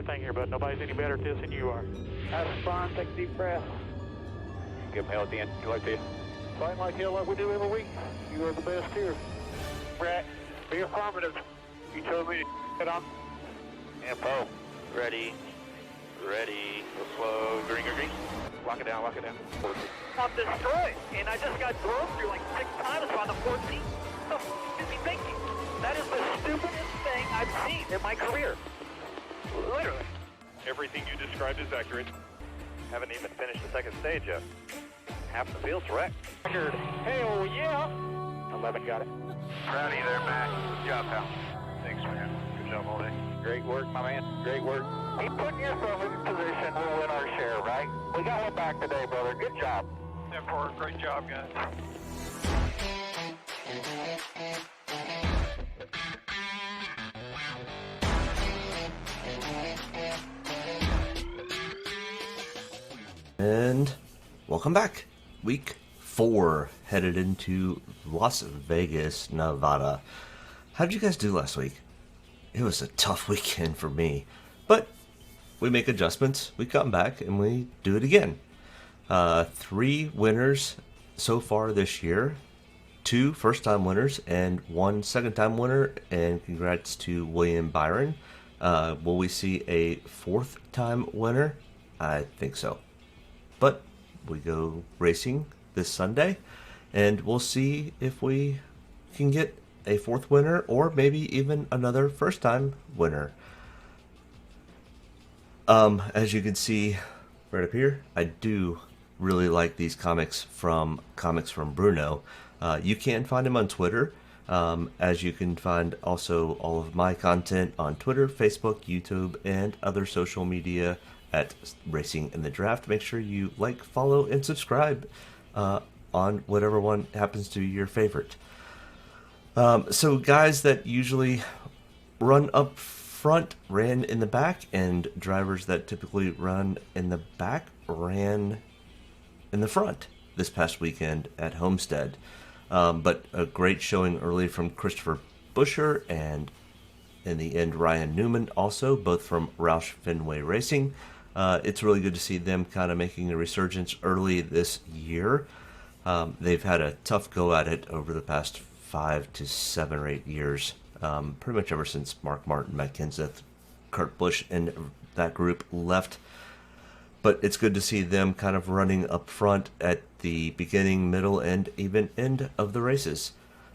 your thing here, bud. Nobody's any better at this than you are. Have fun. Take a deep breath. Give him hell at the end. You like this? Fight like hell like we do every week. You are the best here. Brett, be affirmative. You told me to get on. Info. Ready. Ready. Slow. Green, green, green. Lock it down, lock it down. I'm destroyed, and I just got drove through like 6 times on the 14th. What the f*** is he thinking? That is the stupidest thing I've seen in my career. Literally. Everything you described is accurate. Haven't even finished the second stage yet. Half the field's wrecked. Hell yeah! 11 got it. Proud of you there, Matt. Good job, pal. Thanks, man. Good job all day. Great work, my man. Great work. Keep putting yourself in position. We'll win our share, right? We got one back today, brother. Good job. 10-4. Great job, guys. And welcome back. Week 4 headed into Las Vegas, Nevada. How did you guys do last week? It was a tough weekend for me, but we make adjustments, we come back, and we do it again. 3 winners so far this year, 2 first-time winners, and 1 second-time winner, and congrats to William Byron. Will we see a 4th-time winner? I think so. But we go racing this Sunday, and we'll see if we can get a 4th winner or maybe even another first-time winner. As you can see right up here, I do really like these comics from Bruno. You can find him on Twitter, as you can find also all of my content on Twitter, Facebook, YouTube, and other social media at Racing in the Draft. Make sure you like, follow, and subscribe on whatever one happens to be your favorite. So guys that usually run up front ran in the back, and drivers that typically run in the back ran in the front this past weekend at Homestead. But a great showing early from Christopher Buescher, and in the end Ryan Newman also, both from Roush Fenway Racing. It's really good to see them kind of making a resurgence early this year. They've had a tough go at it over the past 5 to 7 or 8 years, pretty much ever since Mark Martin, Matt Kenseth, Kurt Busch, and that group left. But it's good to see them kind of running up front at the beginning, middle, and even end of the races.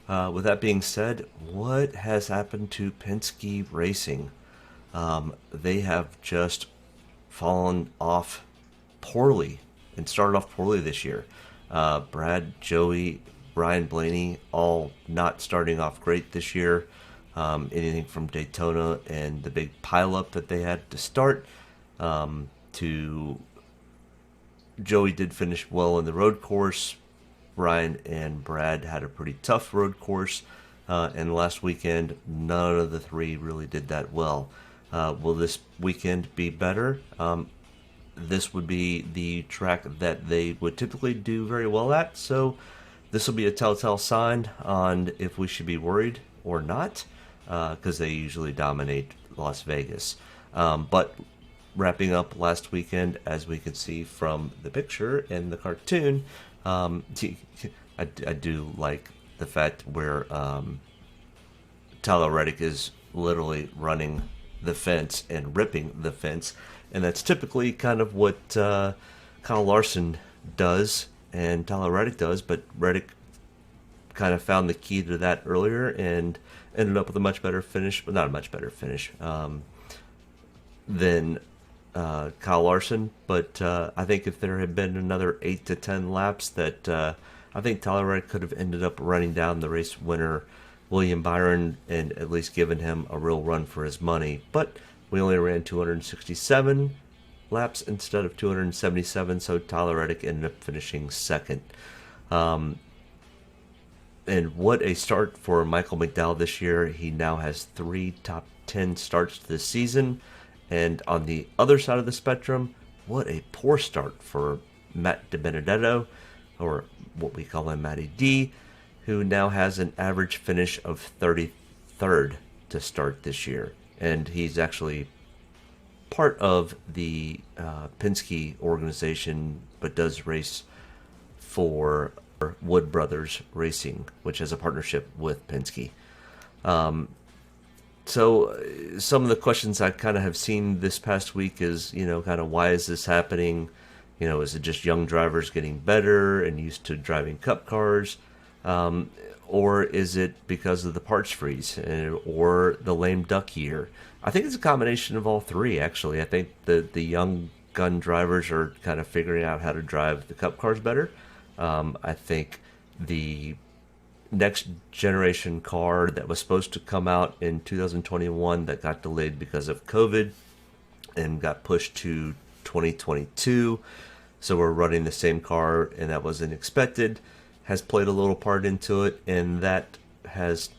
With that being said, what has happened to Penske Racing? They have just fallen off poorly and started off poorly this year. Brad, Joey, Ryan Blaney, all not starting off great this year. Anything from Daytona and the big pileup that they had to start, to Joey did finish well in the road course. Ryan and Brad had a pretty tough road course, and last weekend none of the 3 really did that well. Will this weekend be better? This would be the track that they would typically do very well at, so this will be a telltale sign on if we should be worried or not, because they usually dominate Las Vegas. But wrapping up last weekend, as we can see from the picture in the cartoon, I do like the fact where Tyler Reddick is literally running the fence and ripping the fence, and that's typically kind of what Kyle Larson does and Tyler Reddick does, but Reddick kind of found the key to that earlier and ended up with a much better finish, but not a much better finish than Kyle Larson. But I think if there had been another 8 to 10 laps, that I think Tyler Reddick could have ended up running down the race winner William Byron and at least given him a real run for his money. But we only ran 267 laps instead of 277, so Tyler Reddick ended up finishing second. And what a start for Michael Mcdowell this year. He now has 3 top 10 starts this season. And on the other side of the spectrum, what a poor start for Matt DiBenedetto, or what we call him Matty D, who now has an average finish of 33rd to start this year. And he's actually part of the Penske organization, but does race for Wood Brothers Racing, which has a partnership with Penske. So some of the questions I kind of have seen this past week is, kind of why is this happening? Is it just young drivers getting better and used to driving cup cars? Or is it because of the parts freeze or the lame duck year? I think it's a combination of all three, actually. I think the young gun drivers are kind of figuring out how to drive the cup cars better. I think the next generation car that was supposed to come out in 2021 that got delayed because of COVID and got pushed to 2022. So we're running the same car, and that wasn't expected, has played a little part into it, and that has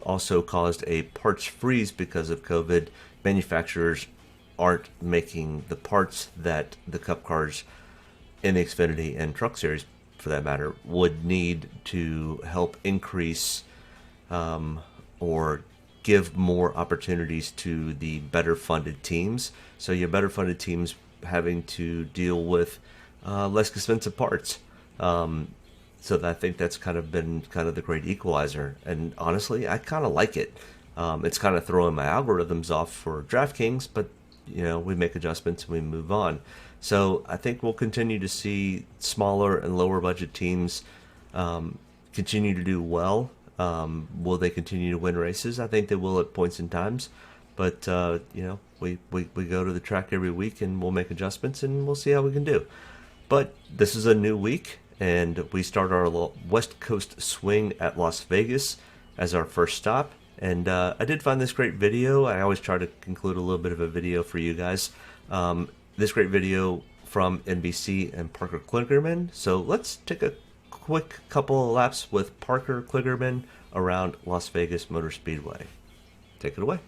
also caused a parts freeze because of COVID. Manufacturers aren't making the parts that the Cup cars in the Xfinity and Truck Series, for that matter, would need to help increase or give more opportunities to the better funded teams. So your better funded teams having to deal with less expensive parts. So I think that's kind of been kind of the great equalizer. And honestly, I kind of like it. It's kind of throwing my algorithms off for DraftKings, but we make adjustments and we move on. So I think we'll continue to see smaller and lower budget teams continue to do well. Will they continue to win races? I think they will at points in times. But, we go to the track every week and we'll make adjustments and we'll see how we can do. But this is a new week, and we start our West Coast swing at Las Vegas as our first stop. And I did find this great video. I always try to include a little bit of a video for you guys. This great video from NBC and Parker Kligerman. So let's take a quick couple of laps with Parker Kligerman around Las Vegas Motor Speedway. Take it away.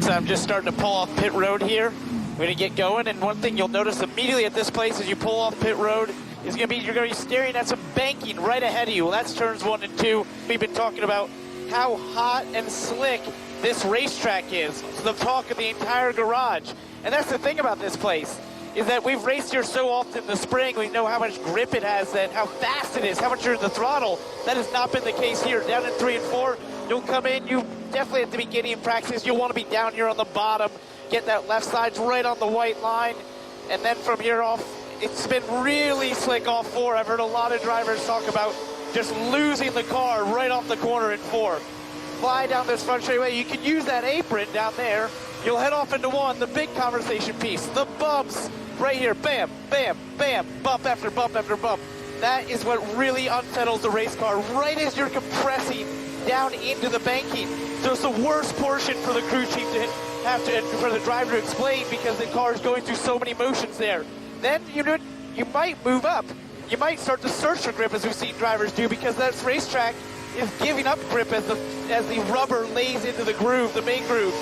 So I'm just starting to pull off pit road here. We're going to get going, and one thing you'll notice immediately at this place as you pull off pit road is going to be you're going to be staring at some banking right ahead of you. Well, that's turns 1 and 2. We've been talking about how hot and slick this racetrack is. It's the talk of the entire garage. And that's the thing about this place, is that we've raced here so often in the spring. We know how much grip it has and how fast it is, how much you're in the throttle. That has not been the case here. Down in 3 and 4, you'll come in, you definitely at the beginning of practice, you'll want to be down here on the bottom, get that left side right on the white line, and then from here off, it's been really slick off 4. I've heard a lot of drivers talk about just losing the car right off the corner in 4. Fly down this front straightaway. You can use that apron down there. You'll head off into 1, the big conversation piece, the bumps right here. Bam, bam, bam, bump after bump after bump. That is what really unsettles the race car right as you're compressing down into the banking. So it's the worst portion for the crew chief to have to, for the driver to explain, because the car is going through so many motions there. Then you might move up. You might start to search for grip, as we've seen drivers do, because that racetrack is giving up grip as the rubber lays into the groove, the main groove.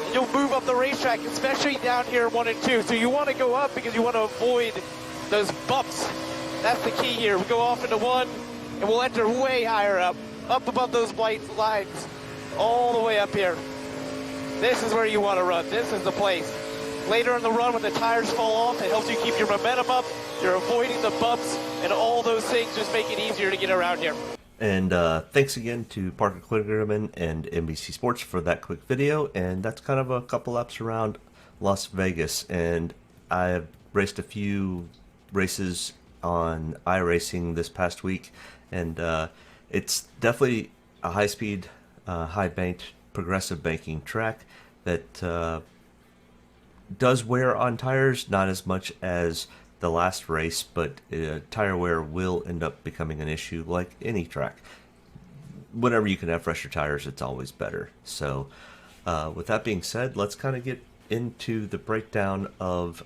And you'll move up the racetrack, especially down here in 1 and 2. So you want to go up because you want to avoid those bumps. That's the key here. We go off into 1, and we'll enter way higher up above those white lines, all the way up here. This is where you want to run. This is the place. Later in the run, when the tires fall off, it helps you keep your momentum up. You're avoiding the bumps, and all those things just make it easier to get around here. And thanks again to Parker Kligerman and NBC Sports for that quick video. And that's kind of a couple laps around Las Vegas. And I've raced a few races on iRacing this past week. And it's definitely a high-speed, high-banked, progressive banking track that does wear on tires, not as much as the last race, but tire wear will end up becoming an issue like any track. Whenever you can have fresher tires, it's always better. So with that being said, let's kind of get into the breakdown of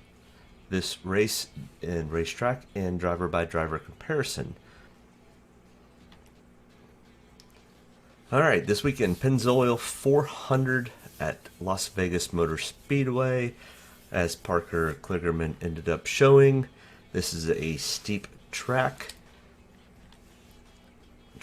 this race and racetrack and driver by driver comparison. All right, this weekend, Pennzoil 400 at Las Vegas Motor Speedway. As Parker Kligerman ended up showing, this is a steep track.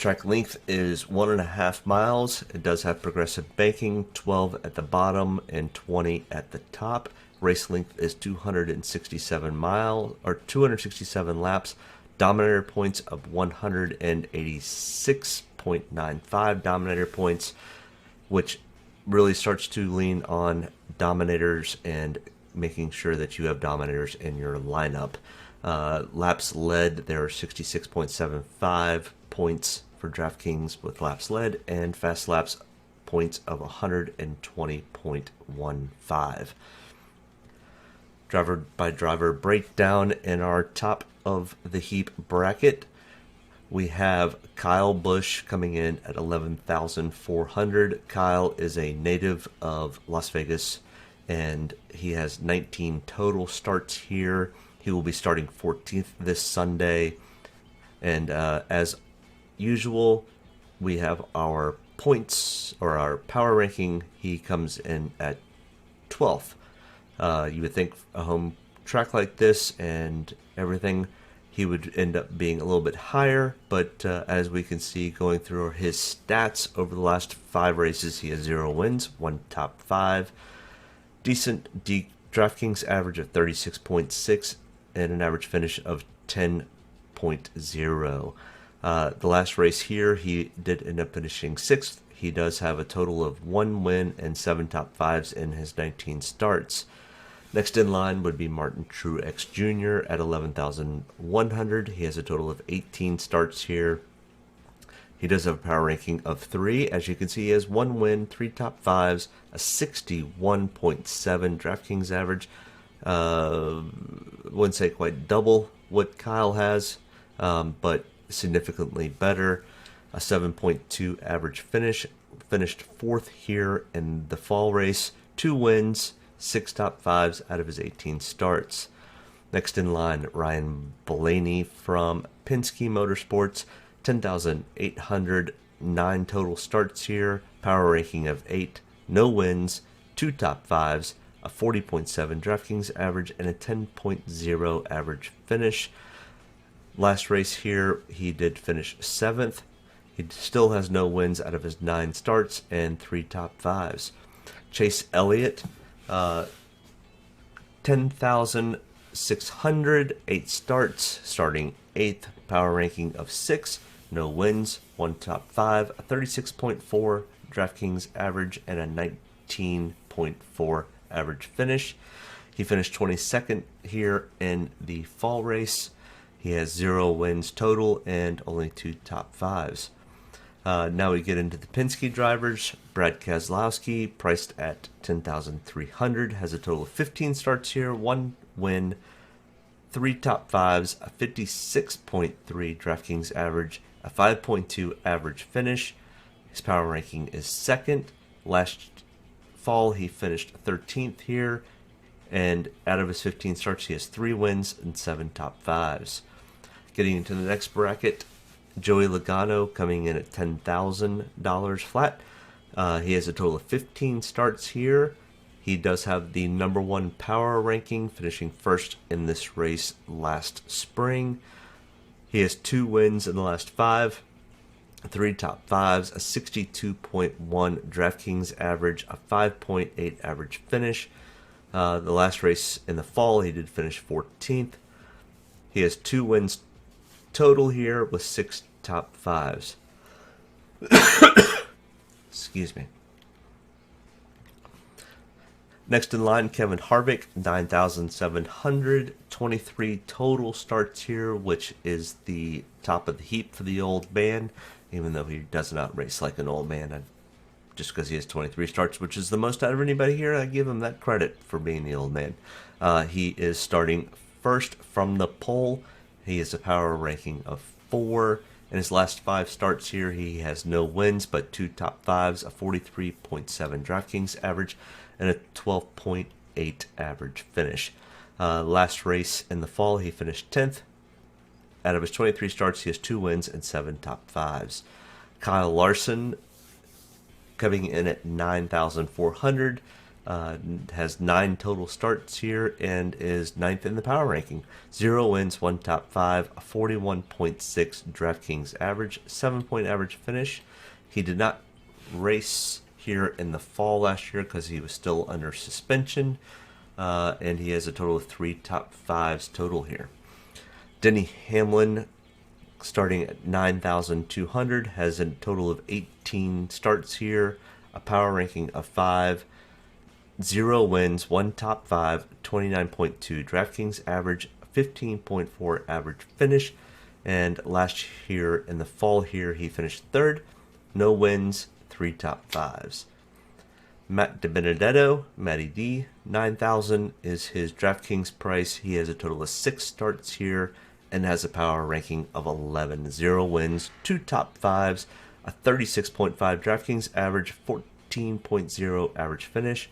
Track length is 1.5 miles. It does have progressive banking, 12 at the bottom and 20 at the top. Race length is 267 laps. Dominator points of 186.95 Dominator points, which really starts to lean on Dominators and making sure that you have Dominators in your lineup. Laps led, there are 66.75 points for DraftKings with laps led, and fast laps points of 120.15. Driver by driver breakdown in our top of the heap bracket. We have Kyle Busch coming in at 11,400. Kyle is a native of Las Vegas, and he has 19 total starts here. He will be starting 14th this Sunday. And as usual, we have our points, or our power ranking. He comes in at 12th. You would think a home track like this and everything, he would end up being a little bit higher, but as we can see going through his stats over the last 5 races, he has 0 wins, 1 top 5, decent DraftKings average of 36.6, and an average finish of 10.0. The last race here, he did end up finishing 6th. He does have a total of 1 win and 7 top 5s in his 19 starts. Next in line would be Martin Truex Jr. at 11,100. He has a total of 18 starts here. He does have a power ranking of 3. As you can see, he has 1 win, 3 top 5s, a 61.7 DraftKings average. Wouldn't say quite double what Kyle has, but significantly better. A 7.2 average finish. Finished 4th here in the fall race. 2 wins, 6 top 5s out of his 18 starts. Next in line, Ryan Blaney from Penske Motorsports, 10,800, 9 total starts here, power ranking of 8, no wins, 2 top 5s, a 40.7 DraftKings average, and a 10.0 average finish. Last race here, he did finish 7th. He still has no wins out of his 9 starts and 3 top 5s. Chase Elliott, 10,600, 8 starts, starting 8th, power ranking of 6, no wins, 1 top 5, a 36.4 DraftKings average, and a 19.4 average finish. He finished 22nd here in the fall race. He has 0 wins total and only 2 top 5s. Now we get into the Penske drivers. Brad Kaslowski, priced at 10,300, has a total of 15 starts here, 1 win, 3 top 5s, a 56.3 DraftKings average, a 5.2 average finish. His power ranking is 2nd. Last fall he finished 13th here, and out of his 15 starts he has 3 wins and 7 top 5s. Getting into the next bracket, Joey Logano coming in at $10,000 flat. He has a total of 15 starts here. He does have the number 1 power ranking, finishing 1st in this race last spring. He has 2 wins in the last 5, 3 top 5s, a 62.1 DraftKings average, a 5.8 average finish. The last race in the fall, he did finish 14th. He has 2 wins total here with 6 top 5s. Excuse me. Next in line, Kevin Harvick, 9,700, 23 total starts here, which is the top of the heap for the old man, even though he does not race like an old man. Just because he has 23 starts, which is the most out of anybody here, I give him that credit for being the old man. He is starting 1st from the pole. He has a power ranking of 4. In his last 5 starts here, he has no wins, but 2 top 5s, a 43.7 DraftKings average, and a 12.8 average finish. Last race in the fall, he finished 10th. Out of his 23 starts, he has 2 wins and 7 top 5s. Kyle Larson coming in at 9,400. has 9 total starts here and is 9th in the power ranking. 0 wins, 1 top 5, a 41.6 DraftKings average, 7-point average finish. He did not race here in the fall last year because he was still under suspension, and he has a total of 3 top 5s total here. Denny Hamlin, starting at 9,200, has a total of 18 starts here, a power ranking of 5, 0 wins, 1 top 5, 29.2 DraftKings average, 15.4 average finish, and last year in the fall here he finished 3rd, no wins, 3 top 5s. Matt DiBenedetto, Matty D, 9,000 is his DraftKings price. He has a total of 6 starts here and has a power ranking of 11, 0 wins, 2 top 5s, a 36.5 DraftKings average, 14.0 average finish.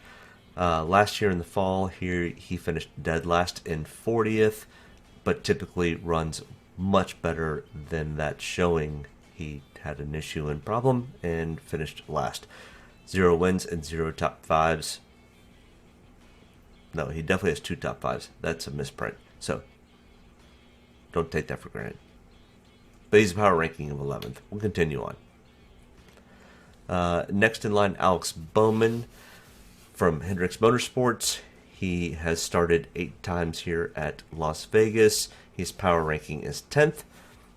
Last year in the fall here, he finished dead last in 40th, but typically runs much better than that showing. He had an issue and problem and finished last. 0 wins and 0 top 5s. No, he definitely has 2 top 5s. That's a misprint. So, don't take that for granted. But he's a power ranking of 11th. We'll continue on. Next in line, Alex Bowman from Hendricks Motorsports. He has started 8 times here at Las Vegas. His power ranking is 10th.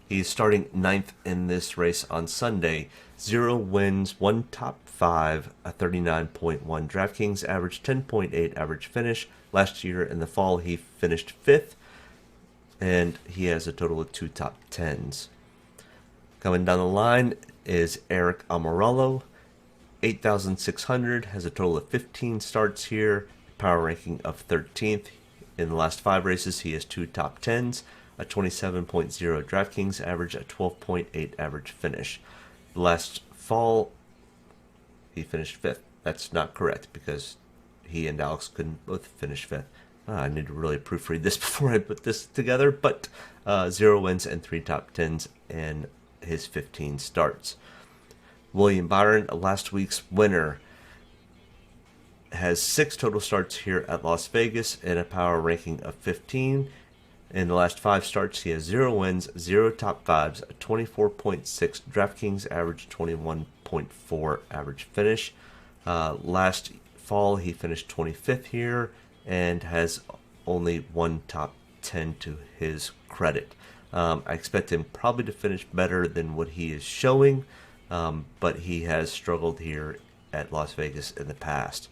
He's starting 9th in this race on Sunday. 0 wins, 1 top 5, a 39.1 DraftKings average, 10.8 average finish. Last year in the fall he finished 5th, and he has a total of 2 top 10s. Coming down the line is Eric Almirola, 8,600, has a total of 15 starts here, power ranking of 13th. In the last 5 races, he has 2 top 10s, a 27.0 DraftKings average, a 12.8 average finish. Last fall, he finished 5th. That's not correct because he and Alex couldn't both finish 5th. I need to really proofread this before I put this together, but 0 wins and 3 top 10s in his 15 starts. William Byron, last week's winner, has 6 total starts here at Las Vegas and a power ranking of 15. In the last 5 starts, he has 0 wins, 0 top 5s, a 24.6 DraftKings average, 21.4 average finish. Last fall, he finished 25th here and has only 1 top 10 to his credit. I expect him probably to finish better than what he is showing, but he has struggled here at Las Vegas in the past.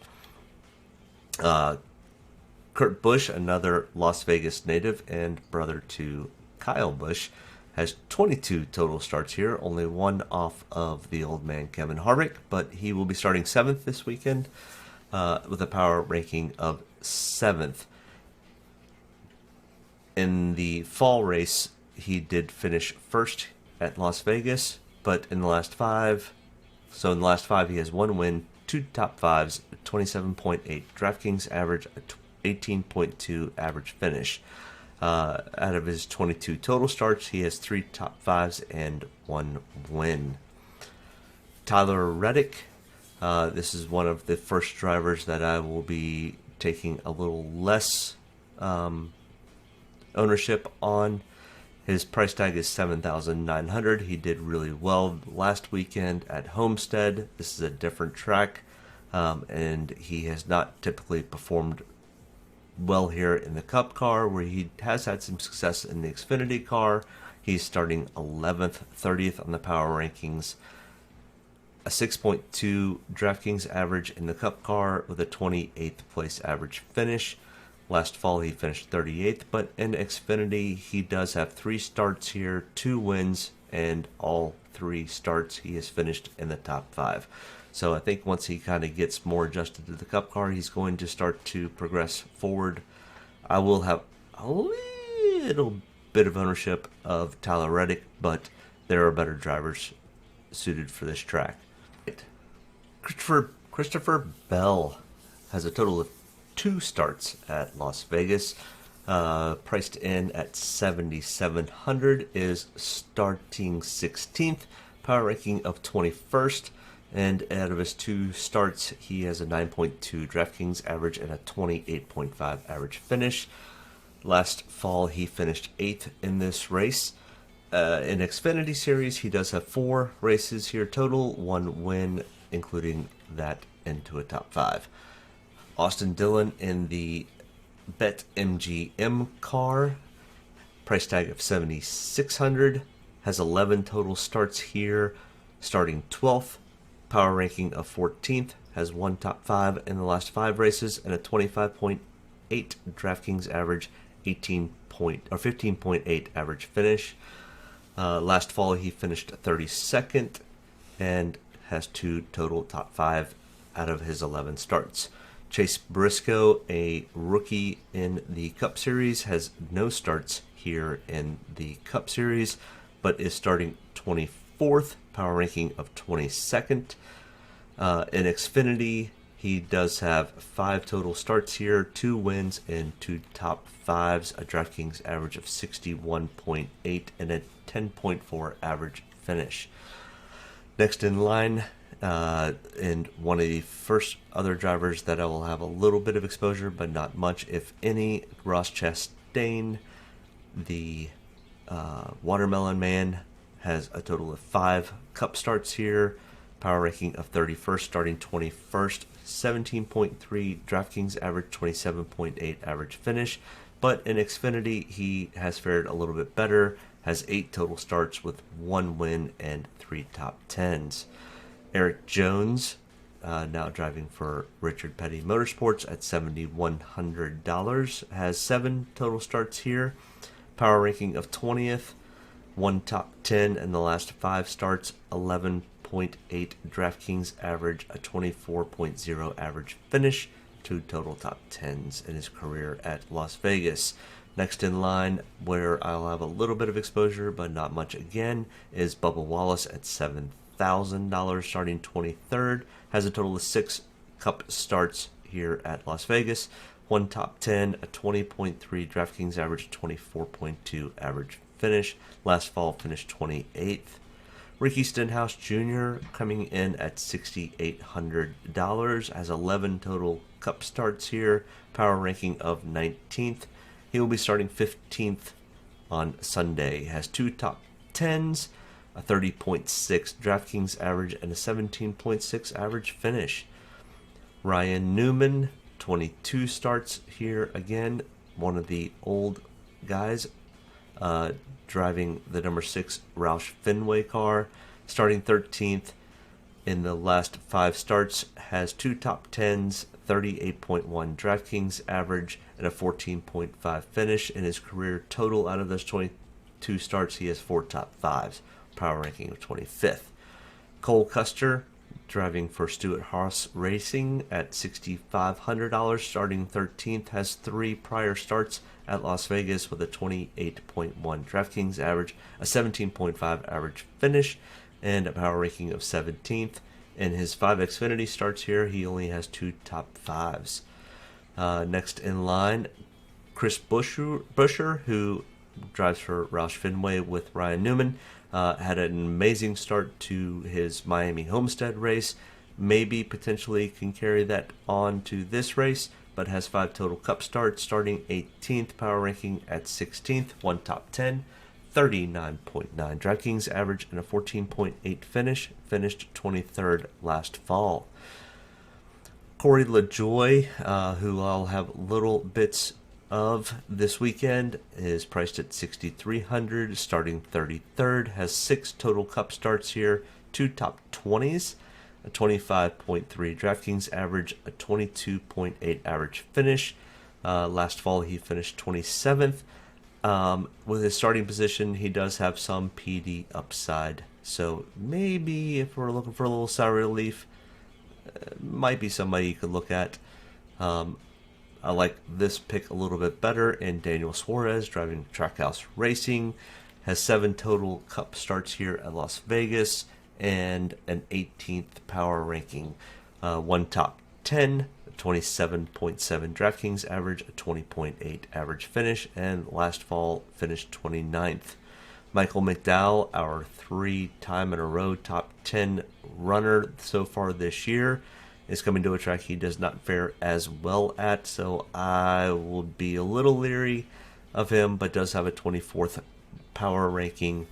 Kurt Busch, another Las Vegas native and brother to Kyle Busch, has 22 total starts here, only 1 off of the old man Kevin Harvick, but he will be starting 7th this weekend with a power ranking of 7th. In the fall race, he did finish 1st at Las Vegas, but in the last 5, he has 1 win, 2 top 5s, 27.8 DraftKings average, 18.2 average finish. Out of his 22 total starts, he has 3 top 5s and 1 win. Tyler Reddick, this is one of the first drivers that I will be taking a little less ownership on. His price tag is $7,900. He did really well last weekend at Homestead. This is a different track, and he has not typically performed well here in the Cup car, where he has had some success in the Xfinity car. He's starting 11th, 30th on the power rankings, a 6.2 DraftKings average in the Cup car with a 28th place average finish. Last fall he finished 38th, but in Xfinity he does have 3 starts here, 2 wins, and all 3 starts he has finished in the top 5. So I think once he kind of gets more adjusted to the Cup car, he's going to start to progress forward. I will have a little bit of ownership of Tyler Reddick, but there are better drivers suited for this track. Christopher Bell has a total of 2 starts at Las Vegas. Priced in at $7,700, is starting 16th, power ranking of 21st. And out of his 2 starts, he has a 9.2 DraftKings average and a 28.5 average finish. Last fall, he finished 8th in this race. In Xfinity Series, he does have 4 races here total, 1 win, including that into a top 5. Austin Dillon in the BetMGM car, price tag of $7,600, has 11 total starts here, starting 12th, power ranking of 14th, has 1 top 5 in the last 5 races, and a 25.8 DraftKings average, 15.8 average finish. Last fall he finished 32nd and has 2 total top 5 out of his 11 starts. Chase Briscoe, a rookie in the Cup Series, has no starts here in the Cup Series, but is starting 24th, power ranking of 22nd. In Xfinity, he does have 5 total starts here, 2 wins and 2 top 5s, a DraftKings average of 61.8 and a 10.4 average finish. Next in line, and one of the first other drivers that I will have a little bit of exposure, but not much, if any, Ross Chastain, the Watermelon Man, has a total of 5 Cup starts here, power ranking of 31st, starting 21st, 17.3 DraftKings average, 27.8 average finish. But in Xfinity, he has fared a little bit better, has 8 total starts with 1 win and 3 top 10s. Eric Jones, now driving for Richard Petty Motorsports at $7,100, has 7 total starts here, power ranking of 20th, 1 top 10 in the last 5 starts, 11.8 DraftKings average, a 24.0 average finish, 2 total top 10s in his career at Las Vegas. Next in line, where I'll have a little bit of exposure but not much again, is Bubba Wallace at $7,000, starting 23rd, has a total of 6 Cup starts here at Las Vegas, 1 top 10, a 20.3 DraftKings average, 24.2 average finish. Last fall finished 28th. Ricky Stenhouse Jr. coming in at $6,800, has 11 total Cup starts here, power ranking of 19th. He will be starting 15th on Sunday. Has 2 top 10s, a 30.6 DraftKings average, and a 17.6 average finish. Ryan Newman, 22 starts here again, one of the old guys, driving the number 6 Roush Fenway car, starting 13th in the last 5 starts, has 2 top 10s, 38.1 DraftKings average, and a 14.5 finish. In his career total, out of those 22 starts, he has 4 top 5s, power ranking of 25th. Cole Custer, driving for Stewart Haas Racing at $6,500, starting 13th, has 3 prior starts at Las Vegas with a 28.1 DraftKings average, a 17.5 average finish, and a power ranking of 17th. In his 5 Xfinity starts here, he only has 2 top 5s. Next in line, Chris Buescher, who drives for Roush Fenway with Ryan Newman, had an amazing start to his Miami Homestead race. Maybe potentially can carry that on to this race, but has 5 total Cup starts, starting 18th, power ranking at 16th, 1 top 10, 39.9 DraftKings average, and a 14.8 finish, finished 23rd last fall. Corey LaJoie, who I'll have little bits of this weekend, is priced at $6,300, starting 33rd, has 6 total Cup starts here, 2 top 20s, a 25.3 DraftKings average, a 22.8 average finish. Last fall he finished 27th. With his starting position, he does have some PD upside, so maybe if we're looking for a little salary relief, might be somebody you could look at. I like this pick a little bit better in Daniel Suarez, driving Trackhouse Racing, has 7 total Cup starts here at Las Vegas, and an 18th power ranking, 1 top 10, 27.7 DraftKings average, a 20.8 average finish, and last fall finished 29th. Michael Mcdowell, our 3-time in a row top 10 runner so far this year, is coming to a track he does not fare as well at, so I will be a little leery of him, but does have a 24th power ranking,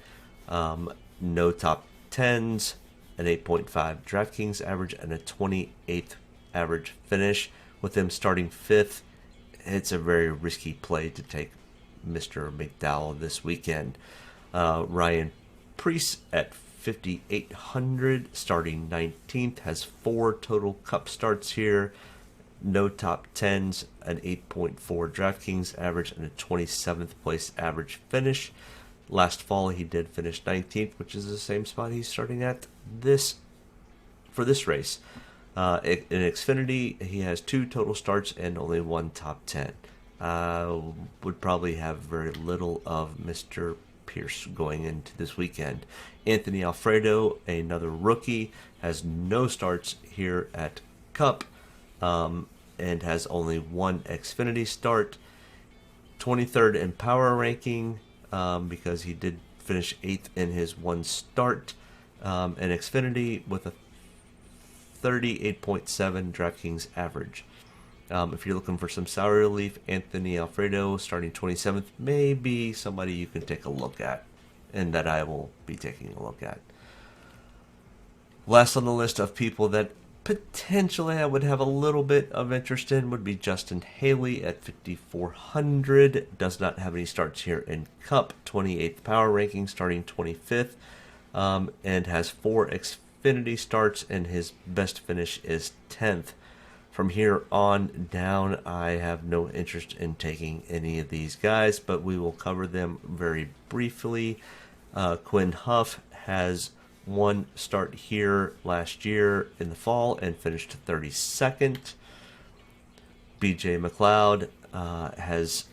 no top 10s, an 8.5 DraftKings average, and a 28th average finish. With him starting 5th, it's a very risky play to take Mr. McDowell this weekend. Ryan Preece at 5,800, starting 19th, has 4 total Cup starts here, no top 10s, an 8.4 DraftKings average, and a 27th place average finish. Last fall he did finish 19th, which is the same spot he's starting at for this race. In Xfinity, he has 2 total starts and only 1 top 10. Would probably have very little of Mr. Pierce going into this weekend. Anthony Alfredo, another rookie, has no starts here at Cup, and has only 1 Xfinity start. 23rd in power ranking, because he did finish 8th in his 1 start in Xfinity with a 38.7 DraftKings average. If you're looking for some salary relief, Anthony Alfredo starting 27th may be somebody you can take a look at, and that I will be taking a look at. Last on the list of people that potentially I would have a little bit of interest in would be Justin Haley at 5,400. Does not have any starts here in Cup. 28th power ranking, starting 25th, and has 4 Xfinity starts, and his best finish is 10th. From here on down, I have no interest in taking any of these guys, but we will cover them very briefly. Quinn Huff has 1 start here last year in the fall and finished 32nd. BJ Mcleod has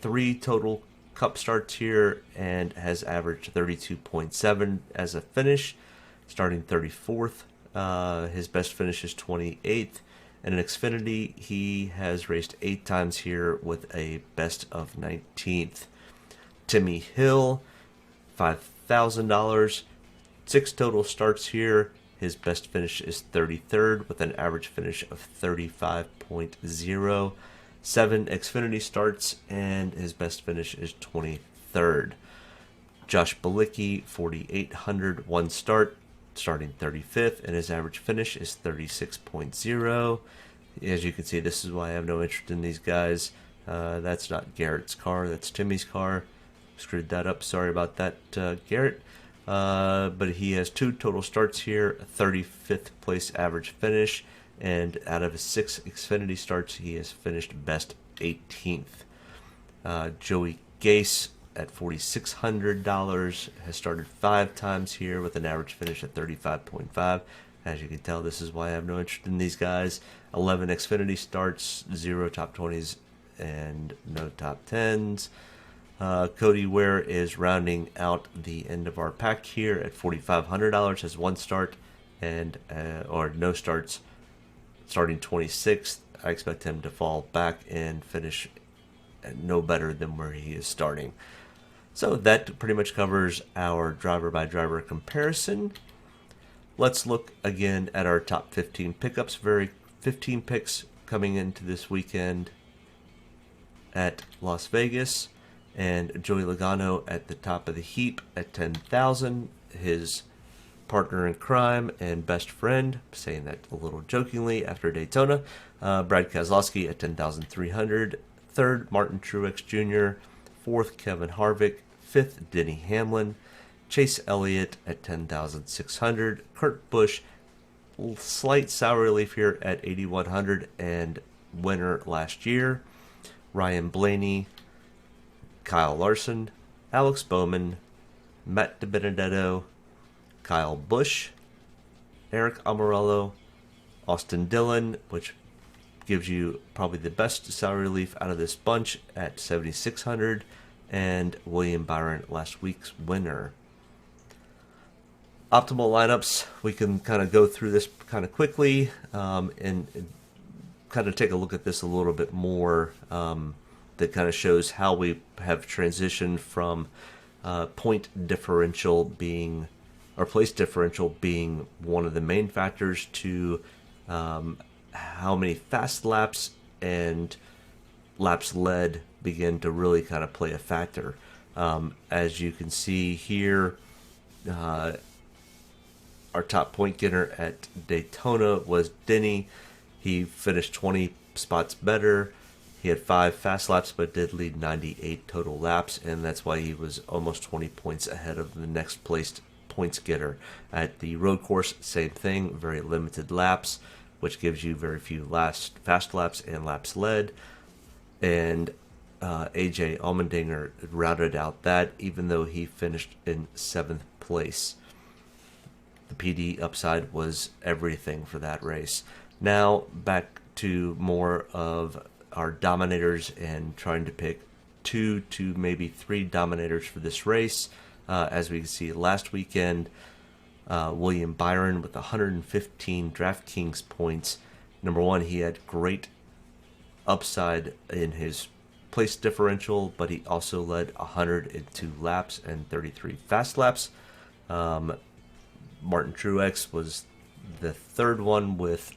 3 total Cup starts here and has averaged 32.7 as a finish, starting 34th. His best finish is 28th. And in Xfinity, he has raced 8 times here with a best of 19th. Timmy Hill, $5,000. 6 total starts here. His best finish is 33rd with an average finish of 35.0. 7 Xfinity starts, and his best finish is 23rd. Josh Bilicki, 4,800, 1 start, starting 35th, and his average finish is 36.0. As you can see, this is why I have no interest in these guys. That's not Garrett's car, that's Timmy's car. Screwed that up, sorry about that, Garrett. But he has 2 total starts here, a 35th place average finish, and out of his 6 Xfinity starts, he has finished best 18th. Joey Gase at $4,600 has started 5 times here with an average finish at 35.5. As you can tell, this is why I have no interest in these guys. 11 Xfinity starts, 0 top 20s, and no top 10s. Cody Ware is rounding out the end of our pack here at $4,500. Has 1 start and or no starts, starting 26th. I expect him to fall back and finish no better than where he is starting. So that pretty much covers our driver-by-driver comparison. Let's look again at our top 15 pickups. 15 picks coming into this weekend at Las Vegas. And Joey Logano at the top of the heap at 10,000. His partner in crime and best friend, saying that a little jokingly after Daytona, Brad Kaslowski at 10,300. Third, Martin Truex Jr. Fourth, Kevin Harvick. Fifth, Denny Hamlin. Chase Elliott at 10,600. Kurt Busch, slight sour relief here at 8,100 and winner last year. Ryan Blaney, Kyle Larson, Alex Bowman, Matt DiBenedetto, Kyle Busch, Eric Almirola, Austin Dillon, which gives you probably the best salary relief out of this bunch at 7,600, and William Byron, last week's winner. Optimal lineups, we can kind of go through this kind of quickly and kind of take a look at this a little bit more. That kind of shows how we have transitioned from point differential being, or place differential being one of the main factors to how many fast laps and laps led begin to really kind of play a factor. As you can see here, our top point getter at Daytona was Denny. He finished 20 spots better. He had 5 fast laps, but did lead 98 total laps, and that's why he was almost 20 points ahead of the next placed points getter. At the road course, same thing, very limited laps, which gives you very few fast laps and laps led. And AJ Allmendinger routed out that, even though he finished in 7th place. The PD upside was everything for that race. Now back to more of our Dominators and trying to pick 2 to maybe 3 Dominators for this race. As we can see last weekend, William Byron with 115 DraftKings points. Number one, he had great upside in his place differential, but he also led 102 laps and 33 fast laps. Martin Truex was the third one with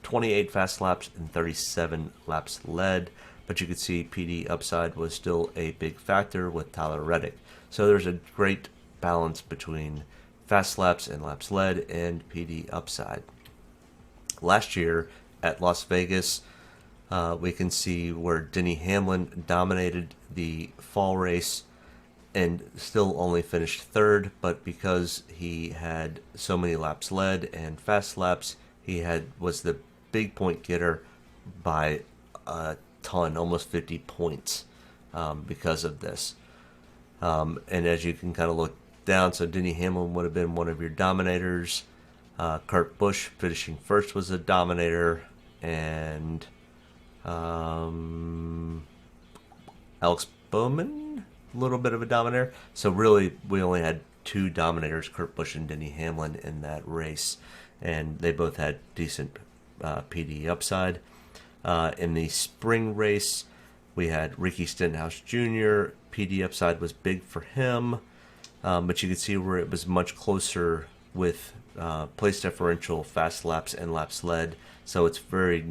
28 fast laps and 37 laps led, but you could see PD upside was still a big factor with Tyler Reddick. So there's a great balance between fast laps and laps led and PD upside. Last year at Las Vegas, we can see where Denny Hamlin dominated the fall race and still only finished 3rd, but because he had so many laps led and fast laps, he was the big point getter by a ton, almost 50 points because of this. And as you can kind of look down, so Denny Hamlin would have been one of your Dominators. Kurt Busch finishing 1st was a Dominator, and Alex Bowman, a little bit of a Dominator. So really, we only had 2 Dominators, Kurt Busch and Denny Hamlin, in that race, and they both had decent PD upside. In the spring race, we had Ricky Stenhouse Jr. PD upside was big for him, but you can see where it was much closer with place differential, fast laps, and laps led. So it's very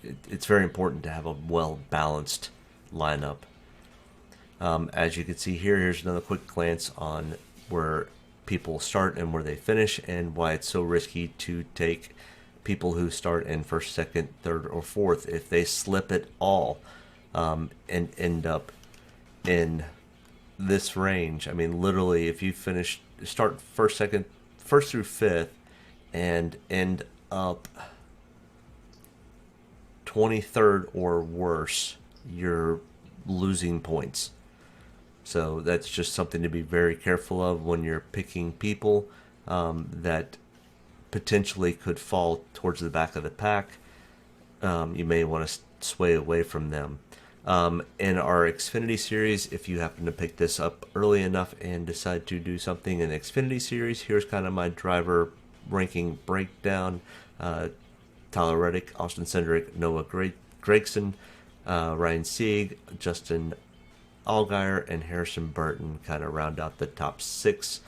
important to have a well-balanced lineup. As you can see here, here's another quick glance on where people start and where they finish, and why it's so risky to take people who start in 1st, 2nd, 3rd, or 4th. If they slip it all and end up in this range, I mean, literally, if you start 1st, 2nd, 1st through 5th, and end up 23rd or worse, you're losing points. So that's just something to be very careful of when you're picking people that potentially could fall towards the back of the pack. You may want to sway away from them. In our Xfinity Series, if you happen to pick this up early enough and decide to do something in the Xfinity Series, here's kind of my driver ranking breakdown. Tyler Reddick, Austin Cindric, Noah Gragson, Ryan Sieg, Justin Allgaier, and Harrison Burton kind of round out the top 6.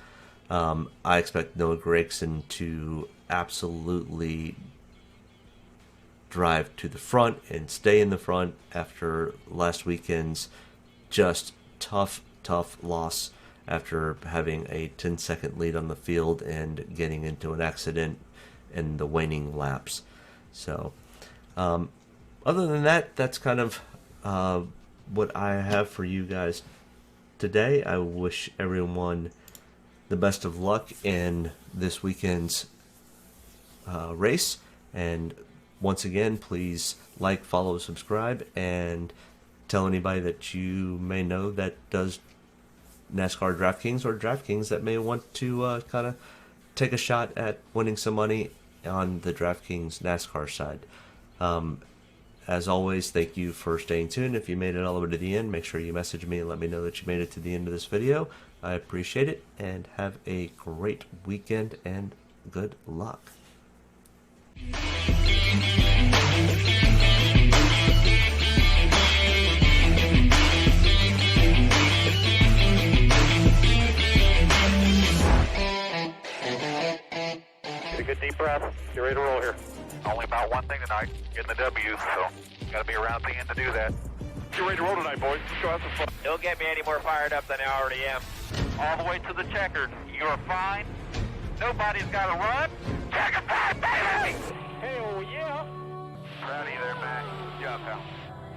I expect Noah Gragson to absolutely drive to the front and stay in the front after last weekend's just tough loss after having a 10-second lead on the field and getting into an accident in the waning laps. So, other than that, that's kind of what I have for you guys today. I wish everyone the best of luck in this weekend's race. And once again, please like, follow, subscribe, and tell anybody that you may know that does NASCAR DraftKings or DraftKings that may want to kind of take a shot at winning some money on the DraftKings NASCAR side. As always, thank you for staying tuned. If you made it all the way to the end, make sure you message me and let me know that you made it to the end of this video. I appreciate it, and have a great weekend and good luck. Deep breath. Get ready to roll here. Only about one thing tonight, getting the W's, so got to be around at the end to do that. Get ready to roll tonight, boys. Let's go have some fun. Don't get me any more fired up than I already am. All the way to the checkered. You're fine. Nobody's got to run. Checker time, baby! Hell yeah. Proud of you there, Matt. Good job, pal.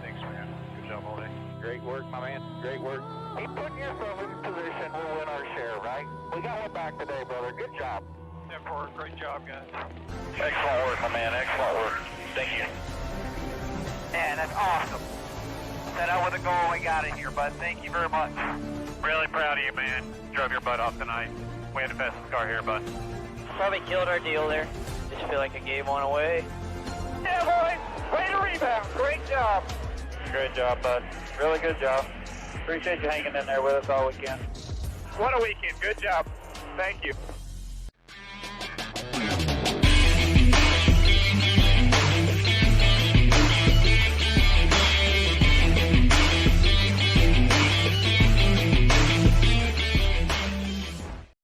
Thanks, man. Good job all day. Great work, my man. Great work. Keep putting yourself in position. We'll win our share, right? We got one back today, brother. Good job. Great job, guys. Excellent work, my man. Excellent work. Thank you. Man, that's awesome. Set out with a goal, we got it here, bud. Thank you very much. Really proud of you, man. Drove your butt off tonight. We had the best car here, bud. Probably killed our deal there. Just feel like I gave one away. Yeah, boys! Way to rebound! Great job! Great job, bud. Really good job. Appreciate you hanging in there with us all weekend. What a weekend. Good job. Thank you.